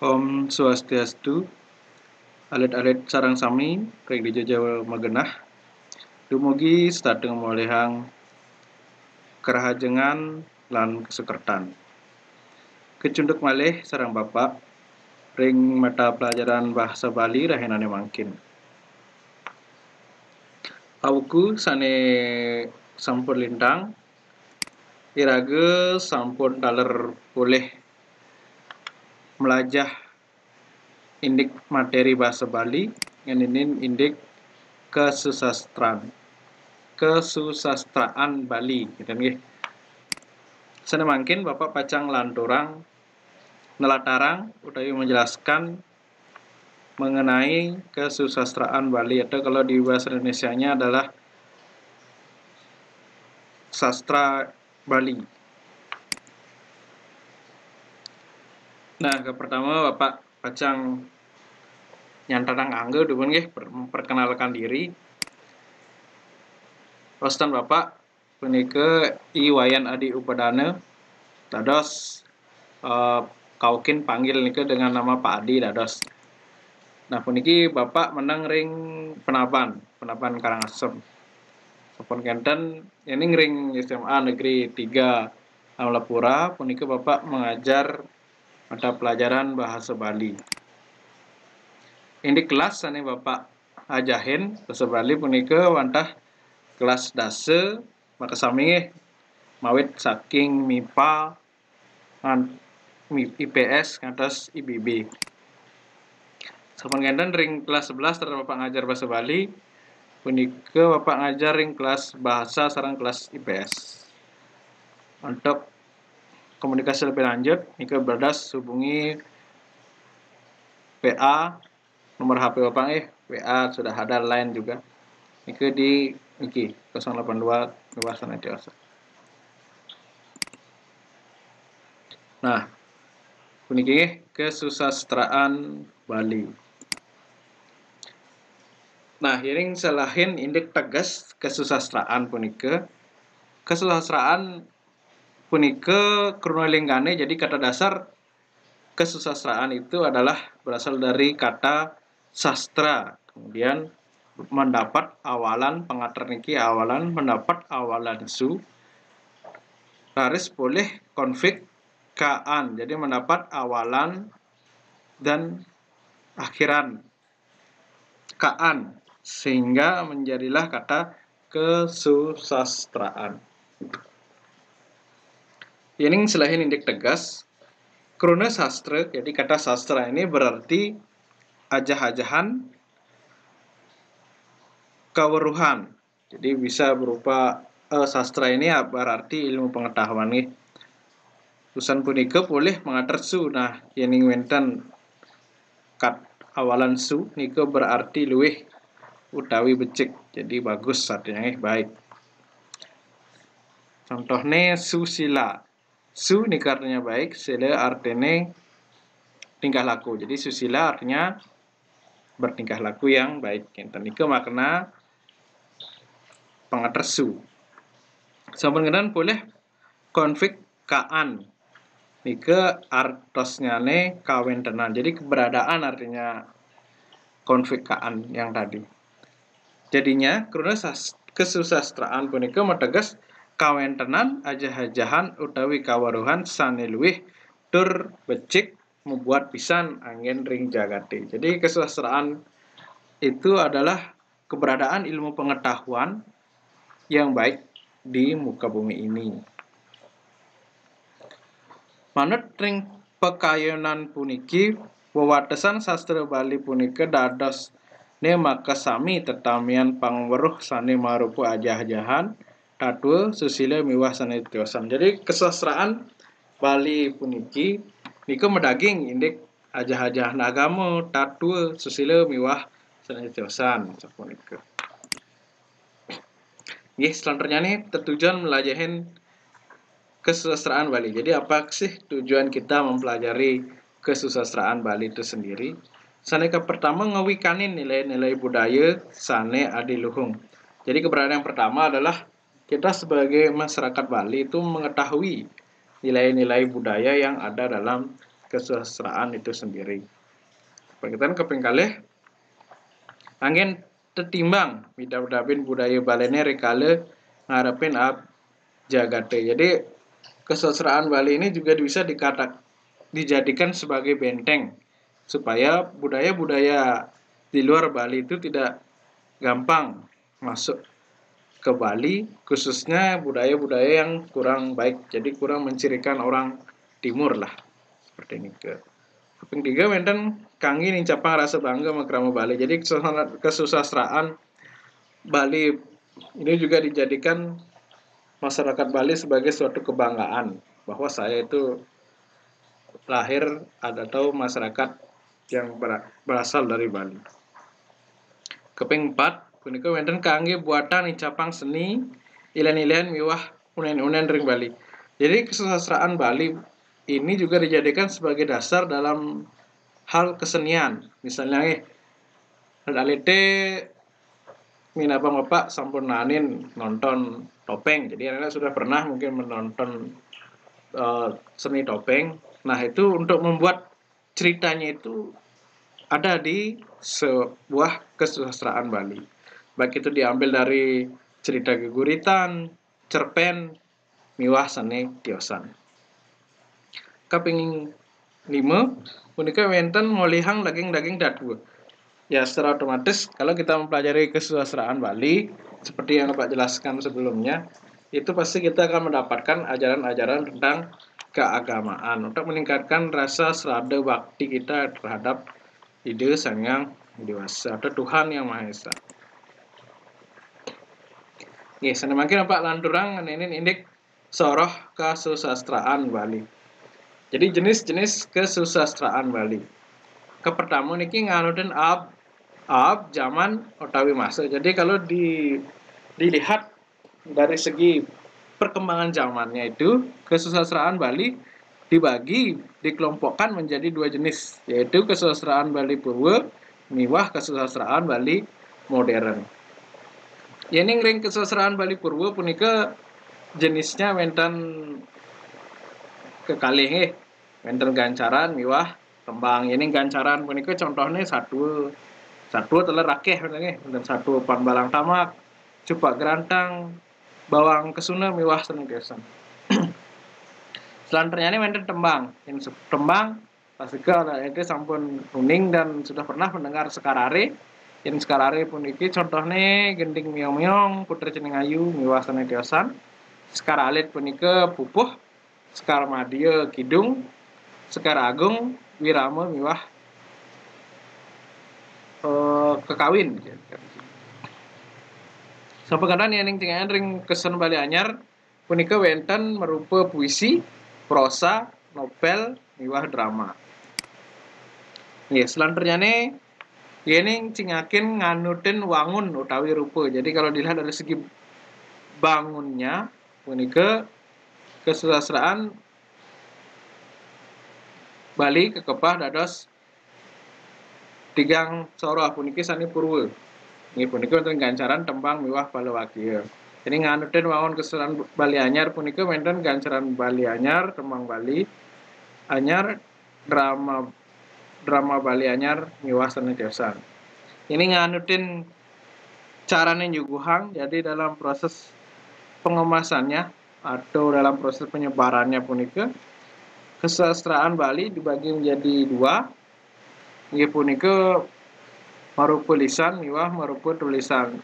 Om Swastiastu, alit-alit sarang sami, rek dijajal magenah, dumugi stateng molehang kerahajengan lan kesukertan. Kecunduk malih sarang Bapak, ring mata pelajaran bahasa Bali rahenane mangkin. Awku sane sampun lintang, irage sampun taler boleh melajah indik materi bahasa Bali ngeninin indik kesusastraan Bali gitu nggih. Sana mangkin Bapak pacang lanturang nelatarang utawi menjelaskan mengenai kesusastraan Bali atau kalau di bahasa Indonesianya adalah sastra Bali. Nah, ke pertama Bapak pacang nyantarang angge dipun nggih memperkenalkan diri. Wastan Bapak punika Iwayan Adi Upadana dados kaukin panggil nika dengan nama Pak Adi dados. Nah, puniki Bapak menang ring Penapan Karangasem. Sampun kenten ini ring SMA Negeri 3 Amlapura, punika Bapak mengajar mata pelajaran bahasa Bali. Ini kelas sane Bapak ajahin bahasa Bali punika wantah kelas dase maka sami mawit saking MIPA IPS ngantos IBB. Sampun kenten ring kelas 11 terus Bapak ngajar bahasa Bali. Punika Bapak ngajar ring kelas bahasa sareng kelas IPS. Untuk komunikasi lebih lanjut, nika berdas hubungi WA nomor HP Bapak WA sudah ada, line juga. Nika di niki 082 luasan dewasa. Nah, puniki kesusastraan Bali. Nah, iring selahin indik tegas kesusastraan punika. Kesusastraan punika krunolingkane jadi kata dasar kesusastraan itu adalah berasal dari kata sastra. Kemudian mendapat awalan pengatar niki awalan mendapat awalan su laris boleh konflik kaan. Jadi mendapat awalan dan akhiran kaan sehingga menjadilah kata kesusastraan. Ini selain indik tegas, kruna sastra, jadi kata sastra ini berarti ajah-ajahan kaweruhan. Jadi bisa berupa sastra ini berarti ilmu pengetahuan nih. Tulisan punika boleh mengatur su. Nah, yening wenten kat awalan su nika berarti luwih utawi becik. Jadi bagus artinya baik. Contohnya susila. Su nika artinya baik, sila artinya tingkah laku. Jadi susila artinya bertingkah laku yang baik. Enten nika makna pengatur su. Sampun kenan boleh konflik kaan. Nika artosnya kawentenan. Jadi keberadaan artinya konflik kaan yang tadi. Jadinya karena kesusastraan punika mateges kawentenan ajah-ajahan utawi kawaruhan sane luwih tur becik membuat pisan angin ring jagate. Jadi kesusastraan itu adalah keberadaan ilmu pengetahuan yang baik di muka bumi ini. Manut ring pekayonan puniki wewatesan sastra Bali punika dados maka sami tetamian pangweruh sane marupa ajah-ajahan tatwa susila miwah sanetiosan. Jadi kesusastraan Bali puniki nika medaging indik ajah-ajahan agama tatwa susila miwah sanetiosan sapunika. Nggih, selanjutnya nih tertujuan melajahin kesusastraan Bali. Jadi apa sih tujuan kita mempelajari kesusastraan Bali itu sendiri? Saneka pertama ngewikanin nilai-nilai budaya sane adiluhung. Jadi keberadaan yang pertama adalah kita sebagai masyarakat Bali itu mengetahui nilai-nilai budaya yang ada dalam kesusastraan itu sendiri. Pengertian kepengkalih angin tertimbang midap-dapin budaya balene rekale ngarepin ab jagate. Jadi kesusastraan Bali ini juga bisa dijadikan sebagai benteng supaya budaya-budaya di luar Bali itu tidak gampang masuk ke Bali, khususnya budaya-budaya yang kurang baik, jadi kurang mencirikan orang timur lah, seperti ini. Kaping 3 wenten kangge nincapang rasa bangga makrama Bali. Jadi kesusastraan Bali ini juga dijadikan masyarakat Bali sebagai suatu kebanggaan bahwa saya itu lahir atau masyarakat yang berasal dari Bali. Kaping 4 punika wenten kangge buatan nincapang seni ilen-ilen miwah unen-unen ring Bali. Jadi kesusastraan Bali ini juga dijadikan sebagai dasar dalam hal kesenian. Misalnya alite minapa bapak sampun nanin nonton topeng. Jadi anak sudah pernah mungkin menonton seni topeng. Nah, itu untuk membuat ceritanya itu ada di sebuah kesusastraan Bali. Baik itu diambil dari cerita geguritan, cerpen, miwah seni tiosan. Kaping 5 punika wenten ngolihang daging-daging datu. Ya, secara otomatis kalau kita mempelajari kesusastraan Bali seperti yang Bapak jelaskan sebelumnya, itu pasti kita akan mendapatkan ajaran-ajaran tentang keagamaan untuk meningkatkan rasa serada bakti kita terhadap ide Sang Yang Dewasa atau Tuhan Yang Maha Esa. Nggih, sanemakin Pak Landurang ini indik soroh kesusastraan Bali. Jadi jenis-jenis kesusastraan Bali. Kepertama niki nganuten ab zaman utawi masa. Jadi kalau dilihat dari segi perkembangan zamannya itu kesusastraan Bali dikelompokkan menjadi 2 jenis, yaitu kesusastraan Bali Purwa miwah kesusastraan Bali modern. Yen ring kesusastraan Bali Purwa punika jenisnya wenten kekalih wenten gancaran miwah tembang. Ini gancaran punika contohnya satu teler akeh wenten satu pan balang tamak, cupak gerantang, bawang kesuna miwah senengkesan. Selanjutnya ini wenten tembang. Yang tembang pasika itu sampun kuning dan sudah pernah mendengar sekarare. Yang sekarare puniki contohnya gending miong-miong, putra cening ayu miwah senengkesan. Sekar alit punika pupuh, sekar madya kidung, sekar agung wirama miwah kekawin. Sapegadan yang tingan ring kesan Bali Anyar punika wenten merupa puisi, prosa, novel, miwah drama. Nggih, selanjutnya yening cingakin nganutin wangun utawi rupa. Jadi kalau dilihat dari segi bangunnya punika kesusastraan Bali kekepah dados tigang soroh puniki sani purwa. Nggih punika wonten gancaran tembang miwah palawakiya. Jadi nganutin wangun kesusastraan Bali Anyar punika wonten gancaran Bali Anyar, tembang Bali Anyar, drama Bali Anyar miwah senengkesan. Ini nganutin carane nyuguhang, jadi dalam proses pengemasannya atau dalam proses penyebarannya punika kesusastraan Bali dibagi menjadi 2. Nggih punika marupa lisan miwah marupa tulisan.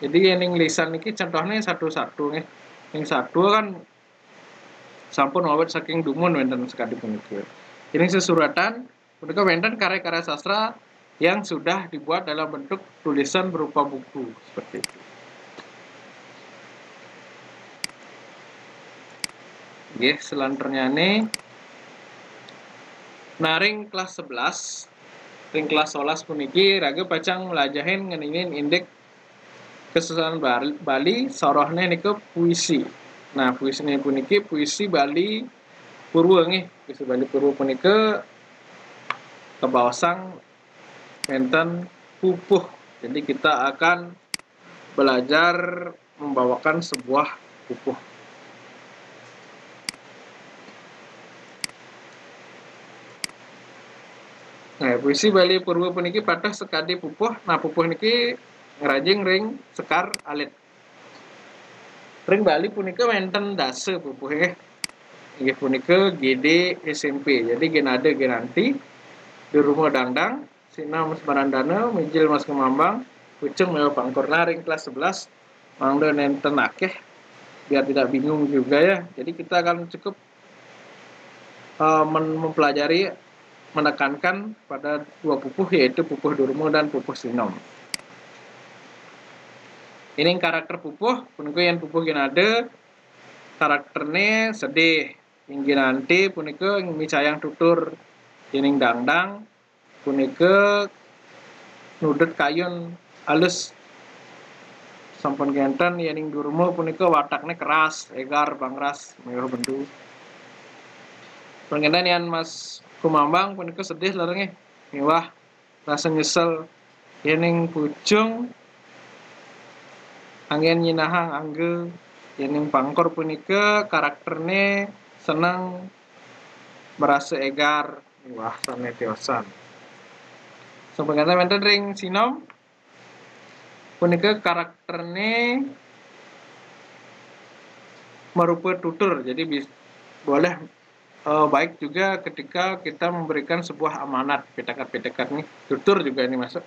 Jadi yang lisan niki contohnya satu-satu nggih. Yang satu kan sampun awet saking dumun wonten sekadi punika. Ini sesuratan punika wonten karya-karya sastra yang sudah dibuat dalam bentuk tulisan berupa buku seperti itu. Nggih, selanjutnya naring kelas 11 ring kelas 11 puniki raga pacang melajahin ngeningin indik kesusastraan Bali sorohne niku puisi. Nah, puisi ini puniki puisi Bali Purwa nggih. Puisi Bali Purwa punika kebawasan enten pupuh. Jadi kita akan belajar membawakan sebuah pupuh. Nah, puisi Bali Purwo puniki patah sekadi pupuh. Nah, pupuh niki ngerajing ring sekar alit. Ring Bali punika wenten dase pupuhe. Inggih punika GD SMP. Jadi genade genanti di rumah dangdang Sina Mas Barandana Mijil Mas Kemambang Kucing Meo Pangkorna ring kelas 11 mangda nenten akeh biar tidak bingung juga ya. Jadi kita akan cukup mempelajari menekankan pada dua pupuh yaitu pupuh Durmo dan pupuh Sinom. Ini karakter pupuh, punika yang pupuh genade karakternya sedih. Ingin nanti punika micayang tutur ining dangdang punika nudut kayun alus sampun genten yening Durmo punika wataknya keras, egar bangras mewah bendu. Pengendan yang Mas Kumambang punika sedih larangnya mewah rasa nyesel yening pucung angin nyinahang angge yening pangkor punika karakternya senang merasa egar wah sane tiosan. Sampun genten wenten ring Sinom punika karakternya merupa tutur, jadi boleh baik juga ketika kita memberikan sebuah amanat pitakat-pitakat nih tutur juga ini masuk.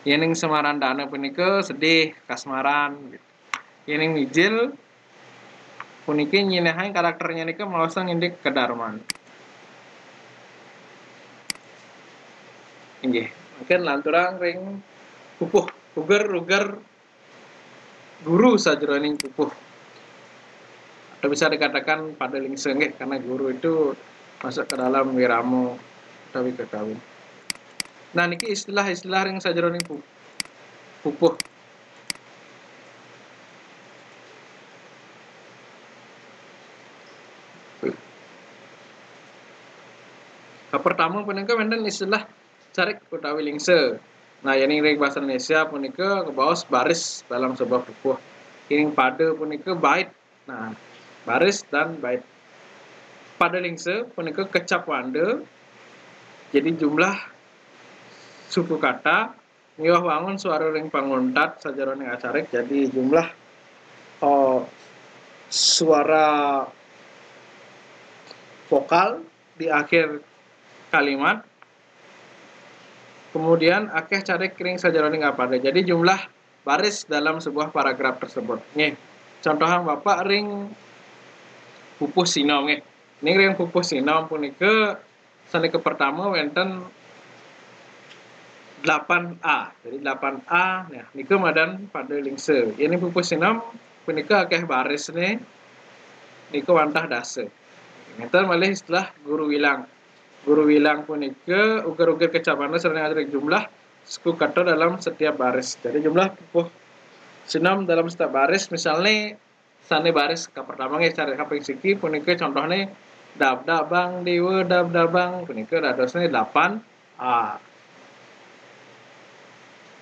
Yening semaran dana punika sedih kasmaran gitu. Yening mijil puniki nyinahain karakternya nika maosa ngindik kedarman. Inggih, mungkin lanturang ring pupuh uger guru sajroning pupuh. Atau bisa dikatakan pada lingse nggih karena guru itu masuk ke dalam wiramo utawi kekawin. Nah niki istilah-istilah ring sajroning pupuh. Pertama punika wonten istilah carik utawi lingse. Nah yening ring bahasa Indonesia punika kebaos baris dalam sebuah pupuh. Yening pada punika bait. Nah baris dan bait. Pada lingse punika kecap wande. Jadi jumlah suku kata miwah wangun suara ring panguntat sajaroning acarik. Jadi jumlah suara vokal di akhir kalimat. Kemudian akeh carik ring sajaroning apa ada. Jadi jumlah baris dalam sebuah paragraf tersebut. Nih, contohan Bapak ring pupuh Sinom nih. Ini ring pupuh Sinom punika saniki pertama wenten 8A. Jadi 8A nah niku madan pada lingse. Ini pupuh Sinom punika akeh baris nih. Niku wantah dase. Ngeten malih istilah guru wilang. Guru wilang punika uger-uger kecapana sareng ajarik jumlah suku kata dalam setiap baris. Jadi jumlah pupuh Sinom dalam setiap baris misalnya sane baris ke pertama nggih cari kaping siki punika contohnya dab dabang dewe dab dabang punika dadosnya 8A.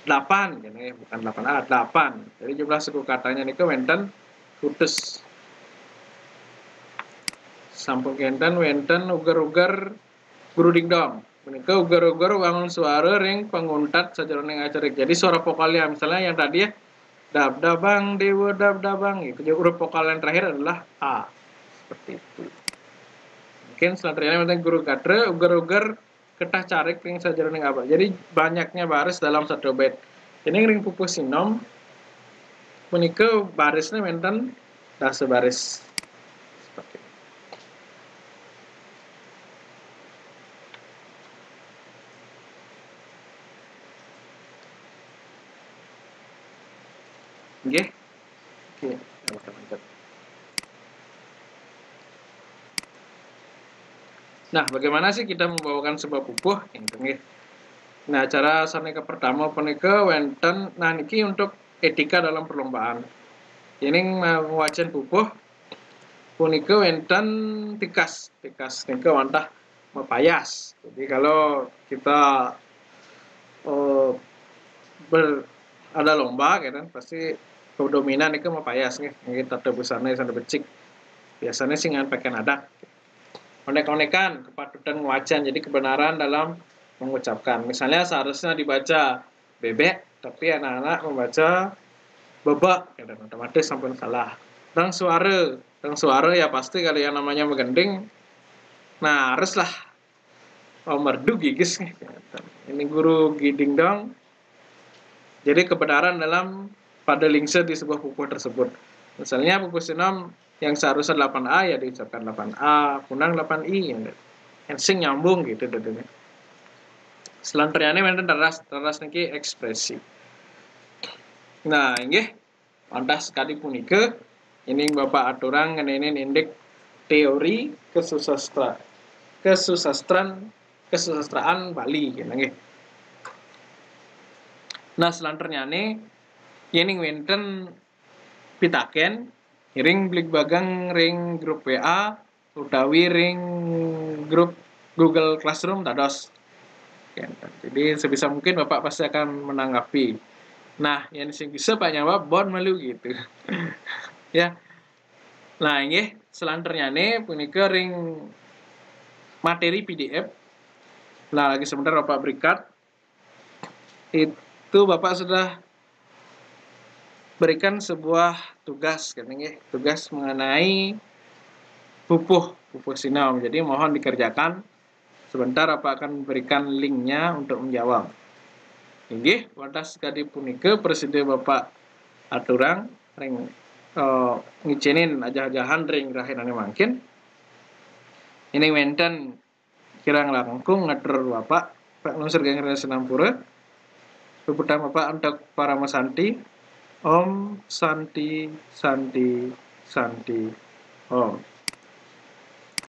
8 gini bukan 8A 8. Jadi jumlah suku katanya niku wenten putus. Sampun genten wenten uger-uger guru dingdong. Punika uger-uger wangun suara ring panguntat sajaroning acarik. Jadi suara vokalnya misalnya yang tadi ya dab dabang dewa dab dabang itu. Jadi huruf vokal yang terakhir adalah A. Seperti itu. Mungkin selanjutnya wenten guru kadre uger-uger ketah carik ring sajaroning apa. Jadi banyaknya baris dalam satu bait. Ini ring pupuh Sinom punika barisnya wenten dase baris. Seperti itu. Oke. Nah, bagaimana sih kita membawakan sebuah pupuh? Nah, cara sanika pertama punika wenten nah niki untuk etika dalam perlombaan. Ini wajan pupuh punika wenten tikas nika wantah mepayas. Jadi kalau kita ada lomba kan pasti dominan itu mepayas nih. Kita tebusane sana becik. Biasanya sih ngan pakai nadak. onek-onekan, kepatutan wajan, jadi kebenaran dalam mengucapkan. Misalnya seharusnya dibaca bebek, tapi anak-anak membaca bebek, dan otomatis sampai salah. Dan suara ya pasti kalau yang namanya menggending, nah haruslah merdu gigis nih. Ini guru giding dong. Jadi kebenaran dalam pada lingse di sebuah pupuh tersebut. Misalnya pupuh sinom yang seharusnya 8A ya diucapkan 8A, punang 8I. Ensing nyambung gitu. Selanjutnya ini teras niki ekspresi. Nah, ini pantas sekali punika. Ini Bapak aturang ngeneni indik teori kesusastraan Bali gitu nggih. Nah, selanjutnya ini wenten pitaken ring blik bagang ring grup WA utawi ring grup Google Classroom dados. Jadi sebisa mungkin Bapak pasti akan menanggapi. Nah, yang bisa Pak jawab bon malu gitu. Ya. Nah, ini selanjutnya punika ring materi PDF. Nah, lagi sebentar Bapak berikan. Itu Bapak sudah berikan sebuah tugas, tugas mengenai pupuh sinom. Jadi mohon dikerjakan. Sebentar Bapak akan berikan linknya untuk menjawab. Inggih, wadas kadi punika presiden Bapak aturang ring ngicinin aja-ajahan ring rahirane mangkin. Ini wenten kirang langkung ngatur Bapak Pak Nusir Gengre Senampura. Pertama Bapak untuk para masanti. Om Santi Santi Santi Om.